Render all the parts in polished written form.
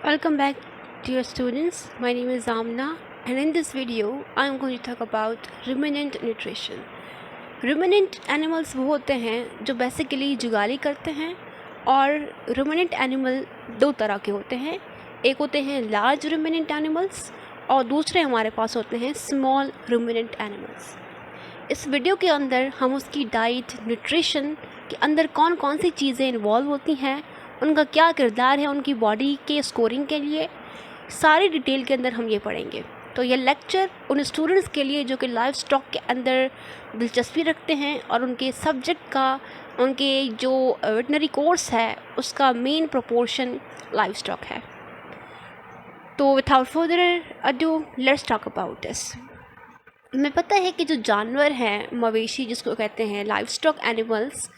Welcome back, dear students. My name is Amna, and in this video, I am going to talk about ruminant nutrition. Ruminant animals वो होते हैं जो basically जुगाली करते हैं, और ruminant animal दो तरह के होते हैं. एक होते हैं large ruminant animals और दूसरे हमारे पास होते हैं small ruminant animals. इस वीडियो के अंदर हम उसकी डाइट, न्यूट्रिशन के अंदर कौन कौन सी चीज़ें इन्वॉल्व होती हैं, उनका क्या किरदार है उनकी बॉडी के स्कोरिंग के लिए, सारी डिटेल के अंदर हम ये पढ़ेंगे. तो ये लेक्चर उन स्टूडेंट्स के लिए जो कि लाइफ स्टॉक के अंदर दिलचस्पी रखते हैं और उनके सब्जेक्ट का, उनके जो वेटनरी कोर्स है उसका मेन प्रोपोर्शन लाइफ स्टॉक है. तो without further ado let's talk about this. हमें पता है कि जो जानवर हैं, मवेशी जिसको कहते हैं लाइफ स्टॉक एनिमल्स,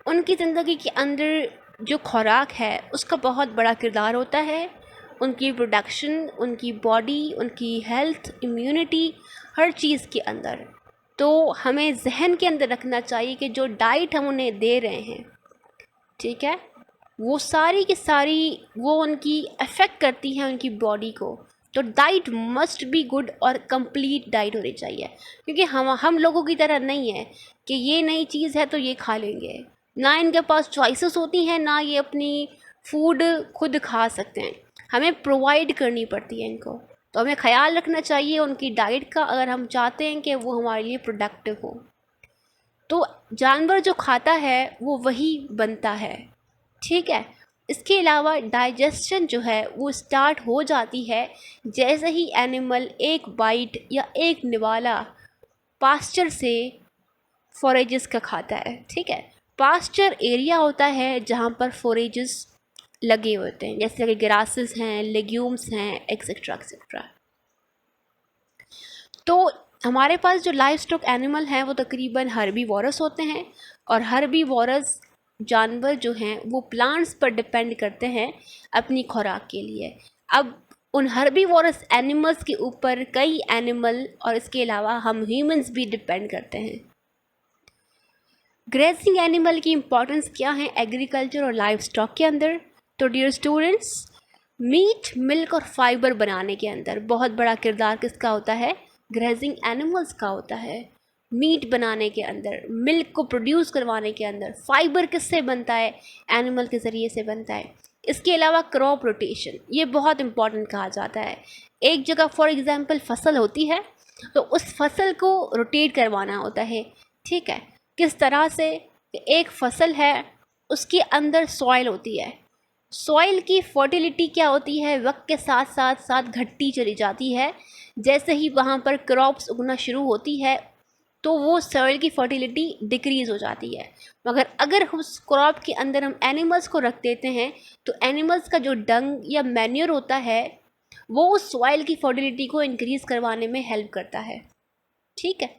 उनकी ज़िंदगी के अंदर जो खुराक है उसका बहुत बड़ा किरदार होता है. उनकी प्रोडक्शन, उनकी बॉडी, उनकी हेल्थ, इम्यूनिटी, हर चीज़ के अंदर. तो हमें जहन के अंदर रखना चाहिए कि जो डाइट हम उन्हें दे रहे हैं, ठीक है, वो सारी की सारी वो उनकी अफेक्ट करती है उनकी बॉडी को. तो डाइट मस्ट बी गुड और कंप्लीट डाइट होनी चाहिए, क्योंकि हम लोगों की तरह नहीं है कि ये नई चीज़ है तो ये खा लेंगे. ना इनके पास चॉइसेस होती हैं, ना ये अपनी फूड खुद खा सकते हैं. हमें प्रोवाइड करनी पड़ती है इनको. तो हमें ख्याल रखना चाहिए उनकी डाइट का, अगर हम चाहते हैं कि वो हमारे लिए प्रोडक्टिव हो. तो जानवर जो खाता है वो वही बनता है, ठीक है. इसके अलावा डाइजेशन जो है वो स्टार्ट हो जाती है जैसे ही एनिमल एक बाइट या एक निवाला पास्चर से फोरेजेस का खाता है, ठीक है. पास्चर एरिया होता है जहाँ पर फोरेजेस लगे होते हैं, जैसे कि ग्रासेस हैं, लेग्यूम्स हैं, एक्सेट्रा एक्सेट्रा. तो हमारे पास जो लाइफ स्टॉक एनिमल हैं वो तकरीबन हर्बीवोरस होते हैं, और हर्बीवोरस जानवर जो हैं वो प्लांट्स पर डिपेंड करते हैं अपनी खुराक के लिए. अब उन हर्बीवोरस एनिमल्स के ऊपर कई एनिमल और इसके अलावा हम ह्यूमंस भी डिपेंड करते हैं. ग्रेजिंग एनिमल की इम्पोर्टेंस क्या है एग्रीकल्चर और लाइफ स्टॉक के अंदर? तो डियर स्टूडेंट्स, मीट, मिल्क और फाइबर बनाने के अंदर बहुत बड़ा किरदार किसका होता है? ग्रेजिंग एनिमल्स का होता है. मीट बनाने के अंदर, मिल्क को प्रोड्यूस करवाने के अंदर, फाइबर किससे बनता है? एनिमल के ज़रिए से बनता है. इसके अलावा क्रॉप रोटेशन, ये बहुत इम्पॉर्टेंट कहा जाता है. एक जगह फॉर एग्जांपल फसल होती है तो उस फसल को रोटेट करवाना होता है, ठीक है. किस तरह से? एक फसल है, उसके अंदर सॉइल होती है. सॉइल की फर्टिलिटी क्या होती है? वक्त के साथ साथ साथ घटती चली जाती है. जैसे ही वहाँ पर क्रॉप्स उगना शुरू होती है तो वो सॉइल की फर्टिलिटी डिक्रीज़ हो जाती है. मगर अगर उस क्रॉप के अंदर हम एनिमल्स को रख देते हैं तो एनिमल्स का जो डंग या मैन्योर होता है वो उस सॉइल की फर्टिलिटी को इंक्रीज़ करवाने में हेल्प करता है, ठीक है.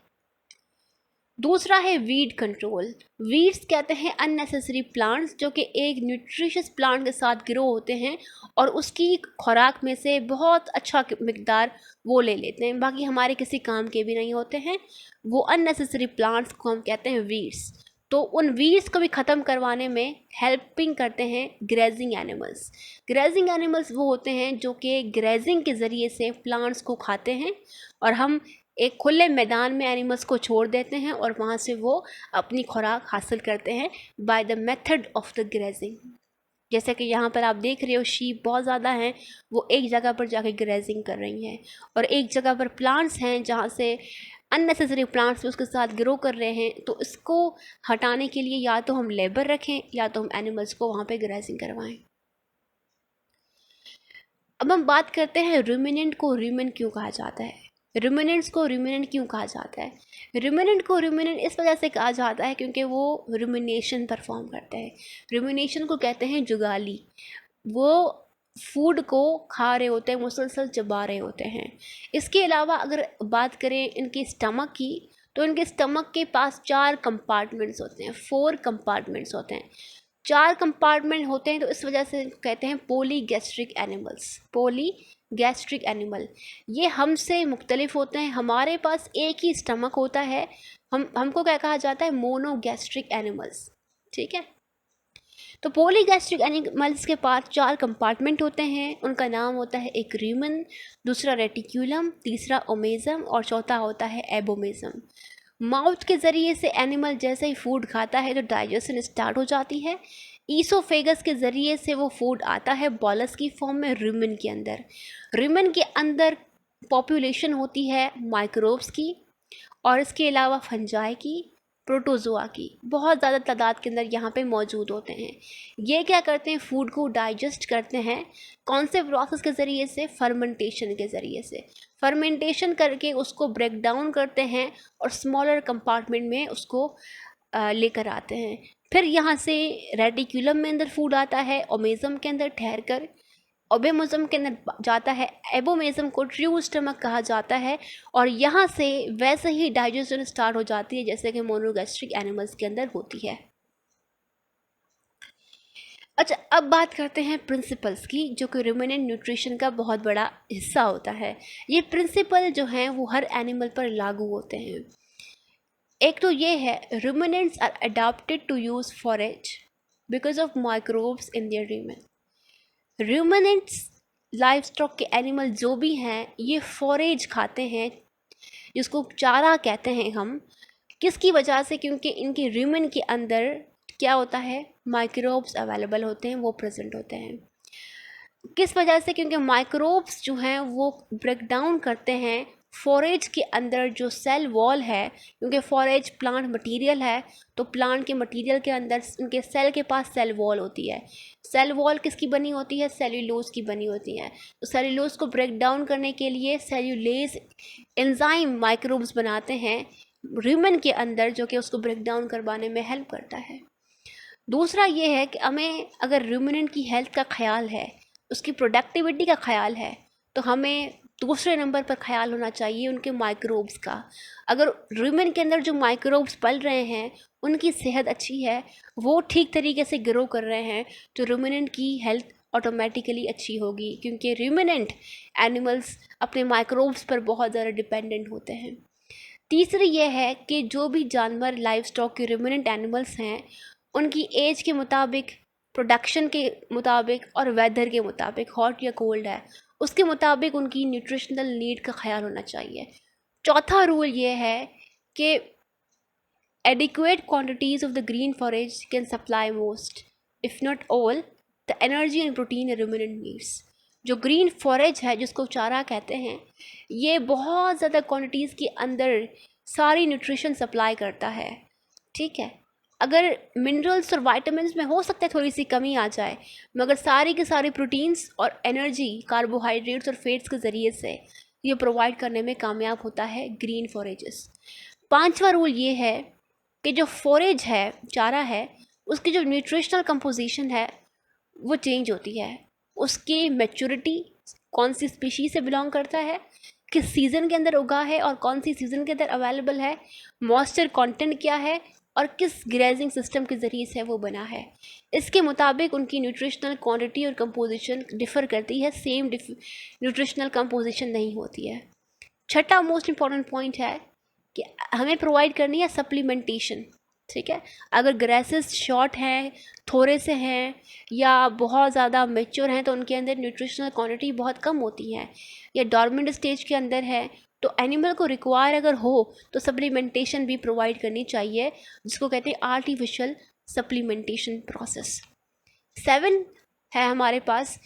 दूसरा है वीड कंट्रोल. वीड्स कहते हैं अननेसेसरी प्लांट्स जो कि एक न्यूट्रिशियस प्लांट के साथ ग्रो होते हैं और उसकी खुराक में से बहुत अच्छा मिकदार वो ले लेते हैं, बाकी हमारे किसी काम के भी नहीं होते हैं. वो अननेसेसरी प्लांट्स को हम कहते हैं वीड्स. तो उन वीड्स को भी ख़त्म करवाने में हेल्पिंग करते हैं ग्रेजिंग एनिमल्स. ग्रेजिंग एनिमल्स वो होते हैं जो कि ग्रेजिंग के ज़रिए से प्लांट्स को खाते हैं, और हम एक खुले मैदान में एनिमल्स को छोड़ देते हैं और वहाँ से वो अपनी खुराक हासिल करते हैं by the method of the grazing. जैसे कि यहाँ पर आप देख रहे हो शीप बहुत ज़्यादा हैं, वो एक जगह पर जाके ग्रेजिंग कर रही हैं, और एक जगह पर प्लांट्स हैं जहाँ से अननेसेसरी प्लांट्स उसके साथ ग्रो कर रहे हैं. तो इसको हटाने के लिए या तो हम लेबर रखें या तो हम एनिमल्स को वहाँ पर ग्रेजिंग करवाएं. अब हम बात करते हैं रूमिनेंट को रूमिनेंट क्यों कहा जाता है. रूमिनेंट्स को रूमिनेंट क्यों कहा जाता है? रूमिनेंट को रूमिनेंट इस वजह से कहा जाता है क्योंकि वो रूमिनेशन परफॉर्म करते हैं. रूमिनेशन को कहते हैं जुगाली. वो फूड को खा रहे होते हैं, मुसलसल चबा रहे होते हैं. इसके अलावा अगर बात करें इनके स्टमक की, तो इनके स्टमक के पास 4 कंपार्टमेंट्स होते हैं, 4 कंपार्टमेंट्स होते हैं. 4 कंपार्टमेंट होते हैं तो इस वजह से कहते हैं पोलीगैस्ट्रिक एनिमल्स. पोलीगैस्ट्रिक एनिमल ये हमसे मुख्तलिफ होते हैं. हमारे पास एक ही स्टमक होता है, हमको क्या कहा जाता है? मोनोगैस्ट्रिक एनिमल्स, ठीक है. तो पॉलीगैस्ट्रिक एनिमल्स के पास 4 कंपार्टमेंट होते हैं। उनका नाम होता है एक रीमन, दूसरा रेटिक्यूलम, तीसरा ओमेजम और चौथा होता है एबोमेजम। माउथ के ज़रिए से एनिमल जैसे ही फूड खाता है तो डाइजेशन स्टार्ट हो जाती है। ईसोफेगस के ज़रिए से वो फूड आता है बॉलस की फॉर्म में रूमेन के अंदर। रूमेन के अंदर पॉपुलेशन होती है माइक्रोब्स की और इसके अलावा फंजाई की, प्रोटोजोआ की, बहुत ज़्यादा तादाद के अंदर यहाँ पे मौजूद होते हैं। ये क्या करते हैं, फूड को डाइजेस्ट करते हैं। कौन से प्रोसेस के ज़रिए से? फर्मेंटेशन के ज़रिए से। फर्मेंटेशन करके उसको ब्रेक डाउन करते हैं और स्मॉलर कंपार्टमेंट में उसको लेकर आते हैं। फिर यहाँ से रेटिक्यूलम में अंदर फूड आता है, ओमेजम के अंदर ठहर कर ओबेमोजम के अंदर जाता है, एबोमेजम को ट्रू स्टमक कहा जाता है और यहाँ से वैसे ही डाइजेशन स्टार्ट हो जाती है जैसे कि मोनोगैस्ट्रिक एनिमल्स के अंदर होती है। अच्छा, अब बात करते हैं प्रिंसिपल्स की, जो कि रूमिनेंट न्यूट्रिशन का बहुत बड़ा हिस्सा होता है। ये प्रिंसिपल जो हैं वो हर एनिमल पर लागू होते हैं। एक तो ये है, ruminants are adopted to use forage because of microbes in their rumen. Ruminants livestock के एनिमल जो भी हैं ये फॉरेज खाते हैं, जिसको चारा कहते हैं हम। किसकी वजह से? क्योंकि इनके रूमेन के अंदर क्या होता है, माइक्रोब्स अवेलेबल होते हैं, वो प्रेजेंट होते हैं। किस वजह से? क्योंकि माइक्रोब्स जो हैं वो ब्रेक डाउन करते हैं फॉरेज के अंदर जो सेल वॉल है। क्योंकि फॉरेज प्लांट मटेरियल है तो प्लांट के मटेरियल के अंदर उनके सेल के पास सेल वॉल होती है। सेल वॉल किसकी बनी होती है? सेल्यूलोज की बनी होती है। तो सेल्यूलोज को ब्रेक डाउन करने के लिए सेल्यूलेज एंजाइम माइक्रोब्स बनाते हैं रूमेन के अंदर, जो कि उसको ब्रेक डाउन करवाने में हेल्प करता है। दूसरा ये है कि हमें अगर रूमिनेंट की हेल्थ का ख्याल है, उसकी प्रोडक्टिविटी का ख्याल है, तो हमें दूसरे नंबर पर ख्याल होना चाहिए उनके माइक्रोब्स का। अगर रूमेन के अंदर जो माइक्रोब्स पल रहे हैं उनकी सेहत अच्छी है, वो ठीक तरीके से ग्रो कर रहे हैं, तो रूमिनेंट की हेल्थ ऑटोमेटिकली अच्छी होगी, क्योंकि रूमिनेंट एनिमल्स अपने माइक्रोब्स पर बहुत ज़्यादा डिपेंडेंट होते हैं। तीसरी ये है कि जो भी जानवर लाइव स्टॉक के रूमिनेंट एनिमल्स हैं उनकी एज के मुताबिक, प्रोडक्शन के मुताबिक और वेदर के मुताबिक, हॉट या कोल्ड है उसके मुताबिक उनकी न्यूट्रिशनल नीड का ख्याल होना चाहिए। चौथा रूल ये है कि adequate quantities of the green forage can supply most if not all the energy and protein ruminant needs. जो ग्रीन फॉरेज है, जिसको चारा कहते हैं, ये बहुत ज़्यादा क्वांटिटीज़ के अंदर सारी न्यूट्रिशन सप्लाई करता है। ठीक है, अगर मिनरल्स और वाइटामिन में हो सकता है थोड़ी सी कमी आ जाए, मगर सारी के सारी प्रोटीन्स और एनर्जी कार्बोहाइड्रेट्स और फैट्स के ज़रिए से ये प्रोवाइड करने में कामयाब होता है ग्रीन फॉरेजेस। पांचवा रूल ये है कि जो फॉरेज है, चारा है, उसकी जो न्यूट्रिशनल कंपोजिशन है वो चेंज होती है। उसकी मैच्योरिटी, कौन सी स्पीशीज से बिलोंग करता है, किस सीज़न के अंदर उगा है और कौन सी सीज़न के अंदर अवेलेबल है, मॉइस्चर कंटेंट क्या है और किस ग्रेजिंग सिस्टम के ज़रिए से वो बना है, इसके मुताबिक उनकी न्यूट्रिशनल क्वांटिटी और कंपोजिशन डिफ़र करती है। सेम न्यूट्रिशनल कंपोजिशन नहीं होती है। छठा मोस्ट इम्पॉर्टेंट पॉइंट है कि हमें प्रोवाइड करनी है सप्लीमेंटेशन। ठीक है, अगर ग्रेसेस शॉर्ट हैं, थोड़े से हैं या बहुत ज़्यादा मेच्योर हैं तो उनके अंदर न्यूट्रिशनल क्वांटिटी बहुत कम होती है, या डॉर्मेंट स्टेज के अंदर है, तो एनिमल को रिक्वायर अगर हो तो सप्लीमेंटेशन भी प्रोवाइड करनी चाहिए, जिसको कहते हैं आर्टिफिशियल सप्लीमेंटेशन प्रोसेस। 7 है हमारे पास,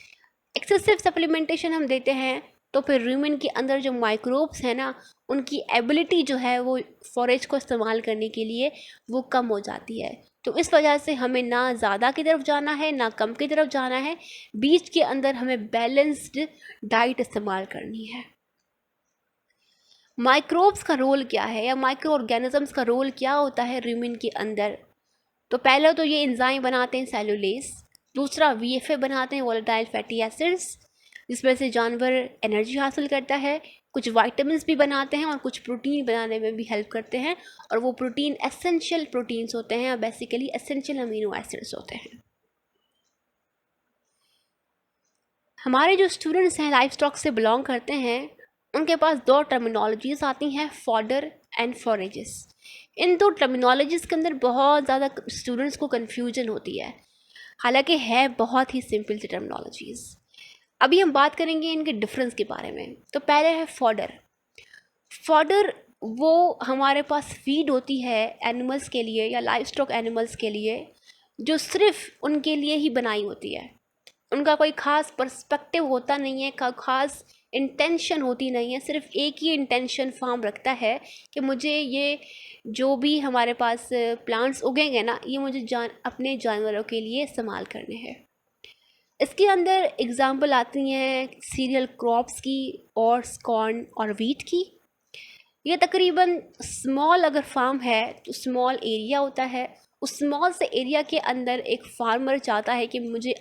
एक्सेसिव सप्लीमेंटेशन हम देते हैं तो फिर रूमेन के अंदर जो माइक्रोब्स हैं ना, उनकी एबिलिटी जो है वो फॉरेज को इस्तेमाल करने के लिए वो कम हो जाती है। तो इस वजह से हमें ना ज़्यादा की तरफ जाना है ना कम की तरफ जाना है, बीच के अंदर हमें बैलेंस्ड डाइट इस्तेमाल करनी है। माइक्रोब्स का रोल क्या है, या माइक्रो ऑर्गेनिजम्स का रोल क्या होता है रूमेन के अंदर? तो पहले तो ये एंजाइम बनाते हैं सेलुलेज, दूसरा वीएफए बनाते हैं वोलेटाइल फैटी एसिड्स, जिसमें से जानवर एनर्जी हासिल करता है, कुछ वाइटामिन्स भी बनाते हैं और कुछ प्रोटीन बनाने में भी हेल्प करते हैं, और वो प्रोटीन एसेंशियल प्रोटीन्स होते हैं, बेसिकली एसेंशियल अमीनो एसिड्स होते हैं। हमारे जो स्टूडेंट्स हैं लाइफ स्टॉक से बिलोंग करते हैं उनके पास 2 टर्मिनोलॉजीज आती हैं, फॉडर एंड फॉरेजेस। इन 2 टर्मिनोलॉजीज़ के अंदर बहुत ज़्यादा स्टूडेंट्स को कन्फ्यूजन होती है। हालांकि है बहुत ही सिंपल सी टर्मिनोलॉजीज़। अभी हम बात करेंगे इनके डिफरेंस के बारे में। तो पहले है फॉडर। फॉडर वो हमारे पास फीड होती है एनिमल्स के लिए या लाइव स्टॉक एनिमल्स के लिए, जो सिर्फ उनके लिए ही बनाई होती है। उनका कोई ख़ास पर्सपेक्टिव होता नहीं है, ख़ास इंटेंशन होती नहीं है। सिर्फ एक ही इंटेंशन फार्म रखता है कि मुझे ये जो भी हमारे पास प्लांट्स उगेंगे ना, ये मुझे अपने जानवरों के लिए इस्तेमाल करने हैं। इसके अंदर एग्ज़ाम्पल आती हैं सीरियल क्रॉप्स की और कॉर्न और वीट की। ये तकरीबन स्मॉल अगर फार्म है तो स्मॉल एरिया होता है। उस स्मॉल से एरिया के अंदर एक फार्मर चाहता है कि मुझे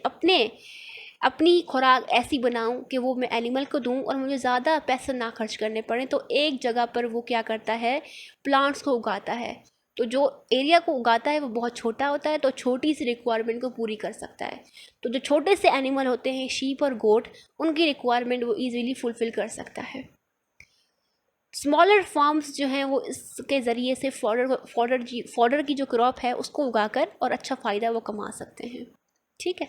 अपनी खुराक ऐसी बनाऊं कि वो मैं एनिमल को दूं और मुझे ज़्यादा पैसे ना खर्च करने पड़े। तो एक जगह पर वो क्या करता है, प्लांट्स को उगाता है। तो जो एरिया को उगाता है वो बहुत छोटा होता है, तो छोटी सी रिक्वायरमेंट को पूरी कर सकता है। तो जो छोटे से एनिमल होते हैं, शीप और गोट, उनकी रिक्वायरमेंट वो ईज़िली फुलफ़िल कर सकता है। स्मॉलर फार्म्स जो हैं वो इसके ज़रिए से फॉडर की जो क्रॉप है उसको उगाकर और अच्छा फ़ायदा वो कमा सकते हैं। ठीक है,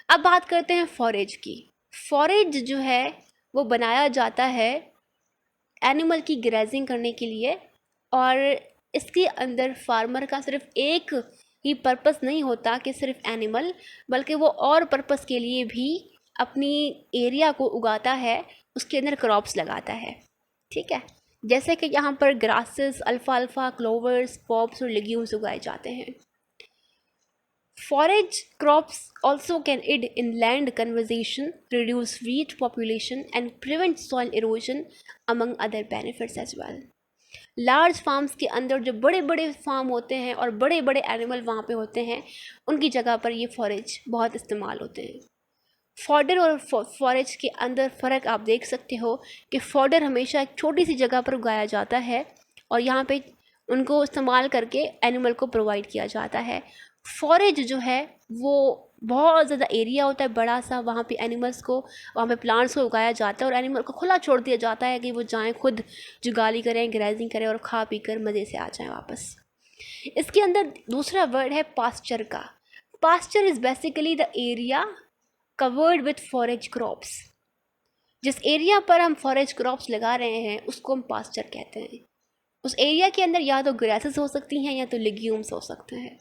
अब बात करते हैं फॉरेज की। फॉरेज जो है वो बनाया जाता है एनिमल की ग्रेजिंग करने के लिए, और इसके अंदर फार्मर का सिर्फ एक ही पर्पस नहीं होता कि सिर्फ एनिमल, बल्कि वो और पर्पस के लिए भी अपनी एरिया को उगाता है, उसके अंदर क्रॉप्स लगाता है। ठीक है, जैसे कि यहाँ पर ग्रासेस, अल्फाल्फा, क्लोवर्स, पॉप्स और लेग्यूम्स उगाए जाते हैं। Forage crops also can aid in land conservation, reduce weed population and prevent soil erosion among other benefits as well. Large farms के अंदर जो बड़े बड़े फार्म होते हैं और बड़े बड़े एनिमल वहाँ पे होते हैं, उनकी जगह पर ये फॉरेज बहुत इस्तेमाल होते हैं। फॉडर और फॉरेज के अंदर फ़र्क आप देख सकते हो कि फॉडर हमेशा एक छोटी सी जगह पर उगाया जाता है और यहाँ पे उनको इस्तेमाल करके एनिमल को प्रोवाइड किया जाता है। फॉरेज जो है वो बहुत ज़्यादा एरिया होता है बड़ा सा, वहाँ पे एनिमल्स को, वहाँ पे प्लांट्स को उगाया जाता है और एनिमल को खुला छोड़ दिया जाता है कि वो जाएं, खुद जुगाली करें, ग्रेजिंग करें और खा पी कर मज़े से आ जाएं वापस। इसके अंदर दूसरा वर्ड है पास्चर का। Pasture is basically the area covered with forage crops. जिस एरिया पर हम फॉरेज क्रॉप्स लगा रहे हैं उसको हम पास्चर कहते हैं। उस एरिया के अंदर या तो ग्रासेस हो सकती हैं या तो लेग्यूम्स हो सकते हैं।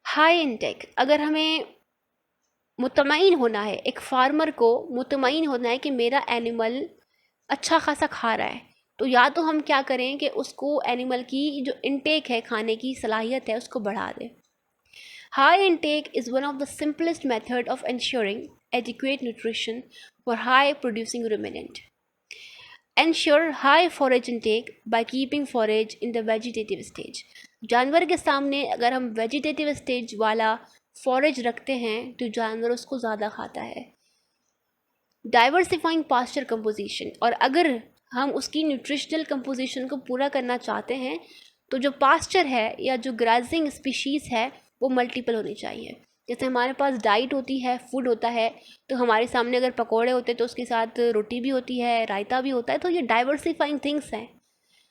हाई इनटेक, अगर हमें मुतमईन होना है, एक फार्मर को मुतमईन होना है कि मेरा एनिमल अच्छा खासा खा रहा है, तो या तो हम क्या करें कि उसको एनिमल की जो इनटेक है, खाने की सलाहियत है, उसको बढ़ा दें। High intake is one of the simplest method of ensuring adequate nutrition for high producing ruminant. Ensure high forage intake by keeping forage in the vegetative stage. जानवर के सामने अगर हम वेजिटेटिव स्टेज वाला फॉरेज रखते हैं तो जानवर उसको ज़्यादा खाता है। डाइवर्सिफाइंग पास्चर कंपोजिशन, और अगर हम उसकी न्यूट्रिशनल कंपोजिशन को पूरा करना चाहते हैं तो जो पास्चर है या जो ग्राजिंग स्पीशीज़ है वो मल्टीपल होनी चाहिए। जैसे हमारे पास डाइट होती है, फूड होता है, तो हमारे सामने अगर पकोड़े होते तो उसके साथ रोटी भी होती है, रायता भी होता है। तो ये डाइवर्सिफाइंग थिंग्स हैं,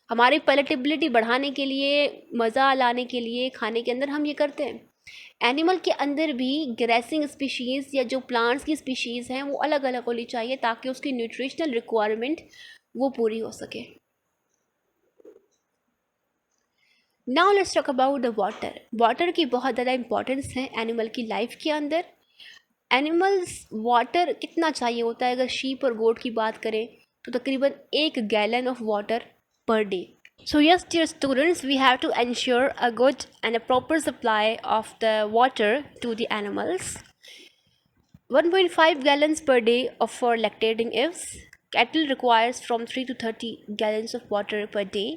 हमारी पैलेटेबिलिटी बढ़ाने के लिए, मज़ा लाने के लिए खाने के अंदर हम ये करते हैं। एनिमल के अंदर भी ग्रेसिंग स्पीशीज़ या जो प्लांट्स की स्पीशीज़ हैं वो अलग अलग होनी चाहिए ताकि उसकी न्यूट्रिशनल रिक्वायरमेंट वो पूरी हो सके। Now let's talk about the water. Water की बहुत ज़्यादा इंपॉर्टेंस है एनिमल की लाइफ के अंदर। एनिमल्स वाटर कितना चाहिए होता है, अगर शीप और गोट की बात करें तो तकरीबन 1 gallon of water per day. So yes, dear students, we have to ensure a good and a proper supply of the water to the animals. 1.5 gallons per day for lactating ewes. Cattle requires from 3 to 30 gallons of water per day.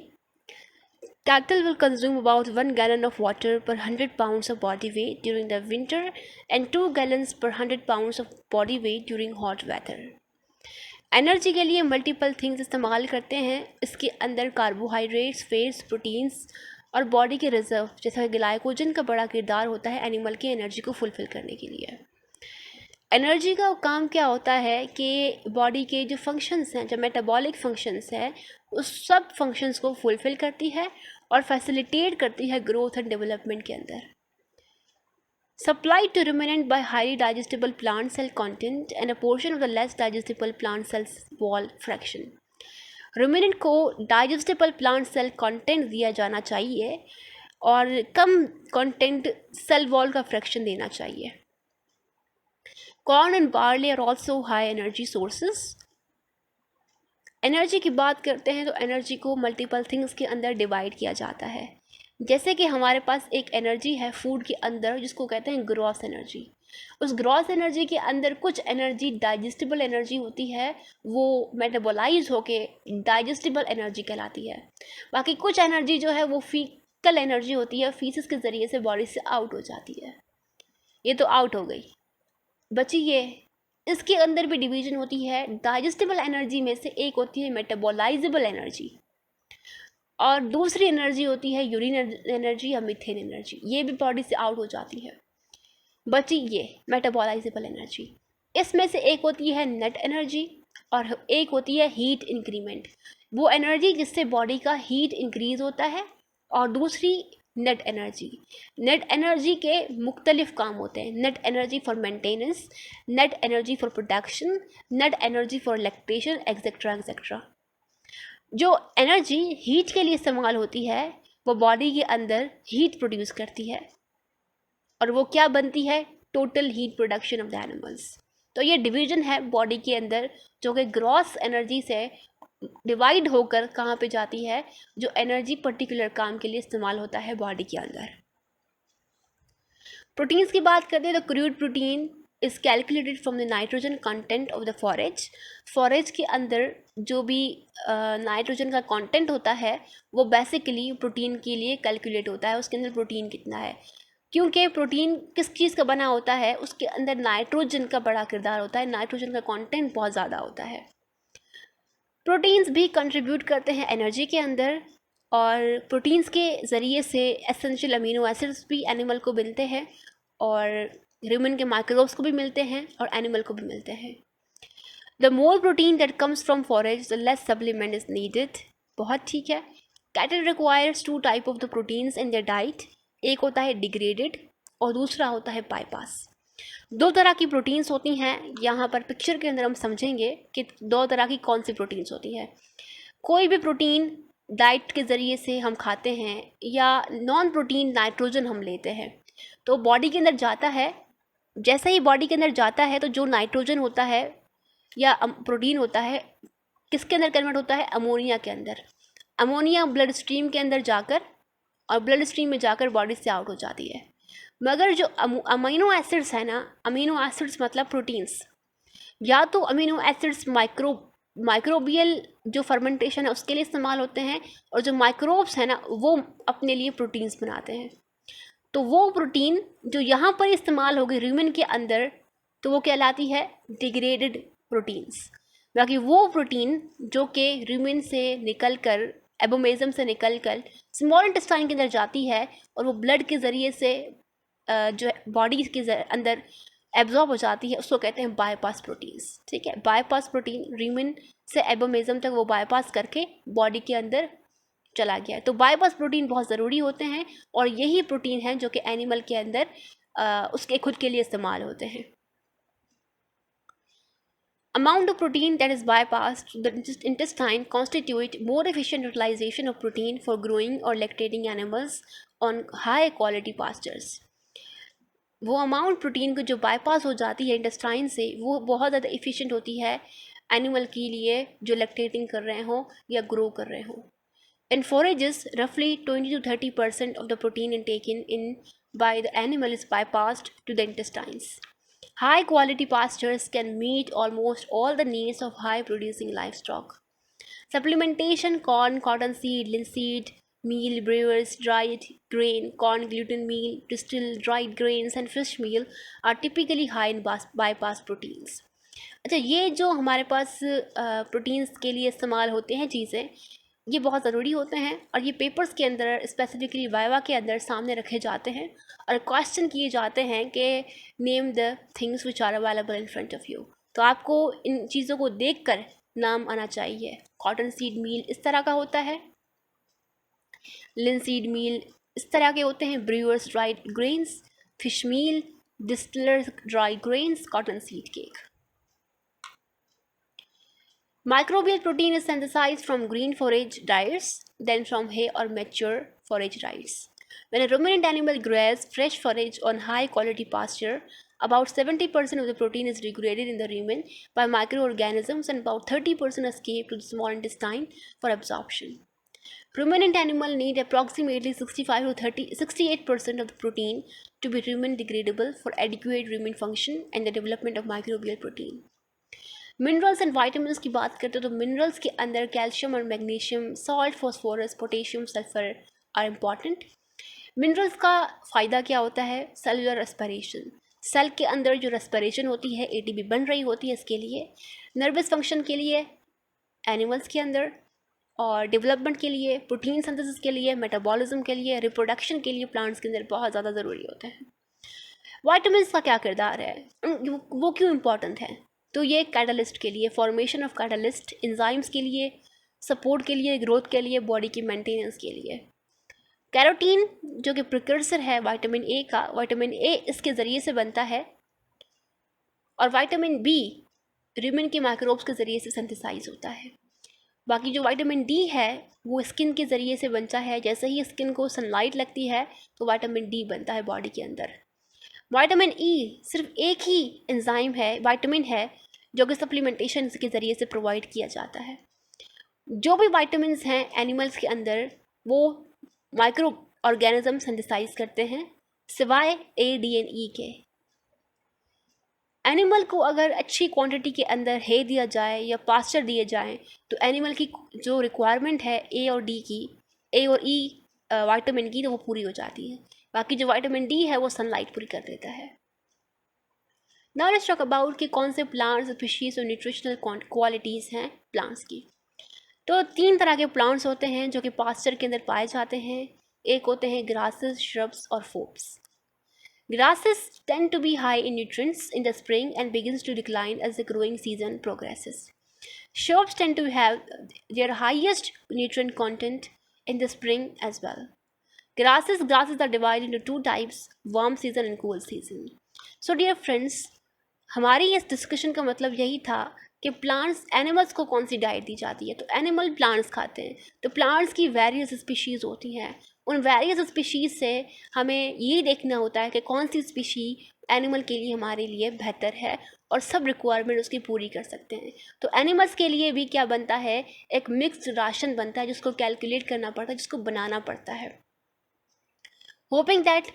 Cattle will consume about 1 gallon of water per 100 pounds of body weight during the winter and 2 gallons per 100 pounds of body weight during hot weather. Energy के लिए multiple things इस्तेमाल करते हैं। इसके अंदर carbohydrates, fats, proteins और body के reserve जैसा ग्लाइकोजन का बड़ा किरदार होता है एनिमल की एनर्जी को फुलफ़िल करने के लिए। एनर्जी का काम क्या होता है कि बॉडी के जो फंक्शंस हैं, जो मेटाबॉलिक फंक्शंस हैं, उस सब फंक्शंस को फुलफ़िल करती है और फैसिलिटेट करती है ग्रोथ एंड डेवलपमेंट के अंदर। supplied to ruminant by highly digestible plant cell content and a portion of the less digestible plant cells wall fraction. ruminant को digestible plant cell content दिया जाना चाहिए और कम content cell wall का fraction देना चाहिए. Corn and barley are also high energy sources. Energy की बात करते हैं तो एनर्जी को मल्टीपल थिंग्स के अंदर डिवाइड किया जाता है. जैसे कि हमारे पास एक एनर्जी है फूड के अंदर जिसको कहते हैं ग्रॉस एनर्जी. उस ग्रॉस एनर्जी के अंदर कुछ एनर्जी डाइजेस्टिबल एनर्जी होती है, वो मेटाबोलाइज होके डाइजेस्टिबल एनर्जी कहलाती है. बाकी कुछ एनर्जी जो है वो फीकल एनर्जी होती है, फीसिस के ज़रिए से बॉडी से आउट हो जाती है. ये तो आउट हो गई. बची ये, इसके अंदर भी डिवीजन होती है. डाइजेस्टिबल एनर्जी में से एक होती है मेटाबोलाइजेबल एनर्जी और दूसरी एनर्जी होती है यूरिन एनर्जी या मीथेन एनर्जी. ये भी बॉडी से आउट हो जाती है. बची ये मेटाबोलाइजेबल एनर्जी. इसमें से एक होती है नेट एनर्जी और एक होती है हीट इंक्रीमेंट. वो एनर्जी जिससे बॉडी का हीट इंक्रीज होता है. और दूसरी नेट एनर्जी. नेट एनर्जी के मुख्तलिफ काम होते हैं. Net energy for maintenance, net energy for production, net energy for lactation etcetera etcetera. जो एनर्जी हीट के लिए इस्तेमाल होती है वो बॉडी के अंदर हीट प्रोड्यूस करती है और वो क्या बनती है, total heat production of the animals. तो ये डिवीजन है बॉडी के अंदर जो कि ग्रॉस एनर्जी से डिवाइड होकर कहाँ पे जाती है, जो एनर्जी पर्टिकुलर काम के लिए इस्तेमाल होता है बॉडी के अंदर. प्रोटीन्स की बात करते हैं तो crude protein is calculated from the nitrogen content of the forage. Forage के अंदर जो भी नाइट्रोजन का कंटेंट होता है वो बेसिकली प्रोटीन के लिए कैलकुलेट होता है. उसके अंदर प्रोटीन कितना है, क्योंकि प्रोटीन किस चीज़ का बना होता है, उसके अंदर नाइट्रोजन का बड़ा किरदार होता है. नाइट्रोजन का कंटेंट बहुत ज़्यादा होता है. प्रोटीन्स भी कंट्रीब्यूट करते हैं एनर्जी के अंदर और प्रोटीन्स के ज़रिए से एसेंशियल अमीनो एसिड्स भी एनिमल को मिलते हैं और ह्यूमन के माइक्रोब्स को भी मिलते हैं और एनिमल को भी मिलते हैं. The more protein that comes from forage the less supplement is needed. बहुत ठीक है. Cattle requires 2 type of the proteins in their diet. एक होता है डिग्रेडेड और दूसरा होता है बाईपास. 2 तरह की प्रोटीन्स होती हैं. यहाँ पर पिक्चर के अंदर हम समझेंगे कि 2 तरह की कौन सी प्रोटीन्स होती हैं. कोई भी प्रोटीन डाइट के ज़रिए से हम खाते हैं या नॉन प्रोटीन नाइट्रोजन हम लेते हैं तो बॉडी के अंदर जाता है. जैसे ही बॉडी के अंदर जाता है तो जो नाइट्रोजन होता है या प्रोटीन होता है किसके अंदर कन्वर्ट होता है, अमोनिया के अंदर. अमोनिया ब्लड स्ट्रीम के अंदर जाकर और ब्लड स्ट्रीम में जाकर बॉडी से आउट हो जाती है. मगर जो अमीनो एसिड्स है ना, अमीनो एसिड्स मतलब प्रोटीन्स, या तो अमीनो एसिड्स माइक्रोबियल जो फर्मेंटेशन है उसके लिए इस्तेमाल होते हैं और जो माइक्रोब्स हैं ना वो अपने लिए प्रोटीन्स बनाते हैं. तो वो प्रोटीन जो यहाँ पर इस्तेमाल होगी ह्यूमन के अंदर तो वो कहलाती है डिग्रेडेड प्रोटीन्स. बाकी वो प्रोटीन जो कि ह्यूमन से निकल कर एबोमेजम से निकल कर स्मॉल इंटेस्टाइन के अंदर जाती है और वो ब्लड के ज़रिए से जो बॉडी के अंदर एब्जॉर्ब हो जाती है उसको कहते हैं बाईपास प्रोटीन्स. ठीक है. बाईपास प्रोटीन ह्यूमन से एबोमेजम तक वो बाईपास करके बॉडी के अंदर चला गया है. तो बाईपास प्रोटीन बहुत ज़रूरी होते हैं और यही प्रोटीन हैं जो कि एनिमल के अंदर उसके खुद के लिए इस्तेमाल होते हैं. Amount of protein that is bypassed to the intestine constitute more efficient utilization of protein for growing or lactating animals on high quality pastures. वो अमाउंट प्रोटीन को जो बाईपास हो जाती है इंटेस्टाइन से वो बहुत ज़्यादा इफ़िशिएंट होती है एनिमल के लिए जो लैक्टेटिंग कर रहे हों या ग्रो कर रहे हों. In forages, roughly 20 to 30% of the protein taken in by the animal is bypassed to the intestines. High quality pastures can meet almost all the needs of high producing livestock. Supplementation: corn, cottonseed, linseed meal, brewers, dried grain, corn gluten meal, distilled dried grains and fish meal are typically high in bypass proteins. अच्छा, ये जो हमारे पास proteins के लिए इस्तेमाल होते हैं चीज़ें ये बहुत ज़रूरी होते हैं और ये पेपर्स के अंदर स्पेसिफिकली वाइवा के अंदर सामने रखे जाते हैं और क्वेश्चन किए जाते हैं कि name the things which are available in front of you. तो आपको इन चीज़ों को देखकर नाम आना चाहिए. कॉटन सीड मील इस तरह का होता है, लिनसीड मील इस तरह के होते हैं, brewers dried grains, fish meal, distillers' dry grains, cotton seed cake. Microbial protein is synthesized from green forage diets, then from hay or mature forage diets. When a ruminant animal grazes fresh forage on high quality pasture, about 70% of the protein is degraded in the rumen by microorganisms and about 30% escape to the small intestine for absorption. Ruminant animals need approximately 65 to 68% of the protein to be rumen degradable for adequate rumen function and the development of microbial protein. Minerals and vitamin की बात करते हैं तो minerals के अंदर calcium और magnesium, salt, phosphorus, potassium, sulphur are important. Minerals का फ़ायदा क्या होता है? सेलुलर रेस्पिरेशन, सेल के अंदर जो रेस्पिरेशन होती है, एटीपी बन रही होती है इसके लिए, नर्वस फंक्शन के लिए एनिमल्स के अंदर, और डेवलपमेंट के लिए, प्रोटीन सिंथेसिस के लिए, मेटाबॉलिज्म के लिए, रिप्रोडक्शन के लिए प्लांट्स के अंदर बहुत ज़्यादा ज़रूरी होते हैं। वाइटामिन का क्या किरदार है, वो क्यों इम्पॉर्टेंट है? तो ये कैटलिस्ट के लिए, फॉर्मेशन ऑफ कैटलिस्ट, एंजाइम्स के लिए, सपोर्ट के लिए, ग्रोथ के लिए, बॉडी की मेंटेनेंस के लिए। कैरोटीन जो कि प्रिकर्सर है विटामिन ए का, विटामिन ए इसके ज़रिए से बनता है, और विटामिन बी रुमेन के माइक्रोब्स के ज़रिए से सिंथेसाइज होता है। बाकी जो विटामिन डी है वो स्किन के ज़रिए से बनता है, जैसे ही स्किन को सनलाइट लगती है तो विटामिन डी बनता है बॉडी के अंदर। विटामिन ई सिर्फ एक ही एंजाइम है, विटामिन है, जो कि सप्लीमेंटेशन के ज़रिए से प्रोवाइड किया जाता है। जो भी विटामिन हैं एनिमल्स के अंदर वो माइक्रो ऑर्गेनिज्म सिंथेसाइज करते हैं, सिवाय ए, डी एंड ई के। एनिमल को अगर अच्छी क्वांटिटी के अंदर है दिया जाए या पास्चर दिए जाएं तो एनिमल की जो रिक्वायरमेंट है ए और डी की, ए और ई विटामिन की, तो वो पूरी हो जाती है। बाकी जो विटामिन डी है वो सनलाइट पूरी कर देता है। नाउ लेट्स टॉक अबाउट कि कौन से प्लांट्स, स्पीशीज और न्यूट्रिशनल क्वालिटीज़ हैं प्लांट्स की। तो 3 तरह के प्लांट्स होते हैं जो कि पास्चर के अंदर पाए जाते हैं। एक होते हैं ग्रासेस, श्रब्स और Forbes. Grasses tend to be high in nutrients in the spring and begins to decline as the growing season progresses. Shrubs tend to have their highest nutrient content in the spring as well. Grasses are divided into 2 types, warm season and cool season. So dear friends, हमारी इस discussion का मतलब यही था कि plants, animals को कौन सी diet दी जाती है। तो एनिमल प्लांट्स खाते हैं, तो प्लांट्स की वेरियस स्पीशीज़ होती हैं। उन वेरियस स्पीशीज़ से हमें ये देखना होता है कि कौन सी स्पीशी एनिमल के लिए हमारे लिए बेहतर है और सब रिक्वायरमेंट उसकी पूरी कर सकते हैं। तो एनिमल्स के लिए भी क्या बनता है, एक मिक्स्ड राशन बनता है जिसको कैलकुलेट करना पड़ता है, जिसको बनाना पड़ता है। होपिंग दैट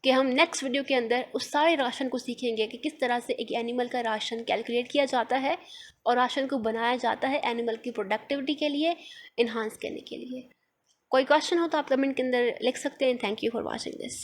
कि हम नेक्स्ट वीडियो के अंदर उस सारे राशन को सीखेंगे कि किस तरह से एक एनिमल का राशन कैलकुलेट किया जाता है और राशन को बनाया जाता है एनिमल की प्रोडक्टिविटी के लिए, इन्हांस करने के लिए। कोई क्वेश्चन हो तो आप कमेंट के अंदर लिख सकते हैं। Thank you for watching this.